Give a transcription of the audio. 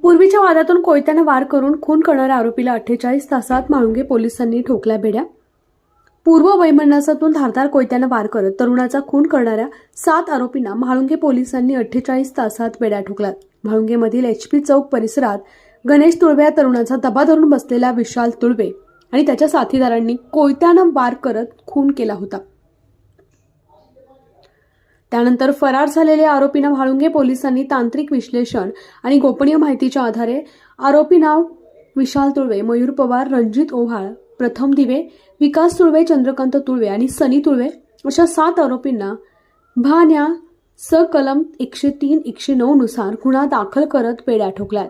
पूर्वीच्या वादातून कोयत्याने वार करून खून करणाऱ्या आरोपीला 48 तासात म्हाळुंगे पोलिसांनी ठोकल्या बेड्या। पूर्व वैमनस्यातून धारदार कोयत्याने वार करत तरुणाचा खून करणाऱ्या 7 आरोपींना म्हाळुंगे पोलिसांनी 48 तासात बेड्या ठोकल्यात। म्हाळुंगेमधील HP चौक परिसरात गणेश तुळवे या तरुणाचा दबा धरून बसलेला विशाल तुळवे आणि त्याच्या साथीदारांनी कोयत्याने वार करत खून केला होता। त्यानंतर फरार झालेल्या आरोपींना म्हाळुंगे पोलिसांनी तांत्रिक विश्लेषण आणि गोपनीय माहितीच्या आधारे आरोपी नाव विशाल तुळवे, मयूर पवार, रणजित ओव्हाळ, प्रथम दिवे, विकास तुळवे, चंद्रकांत तुळवे आणि सनी तुळवे अशा 7 आरोपींना न्या. कलम 103-109 नुसार गुन्हा दाखल करत बेड्या ठोकल्यात।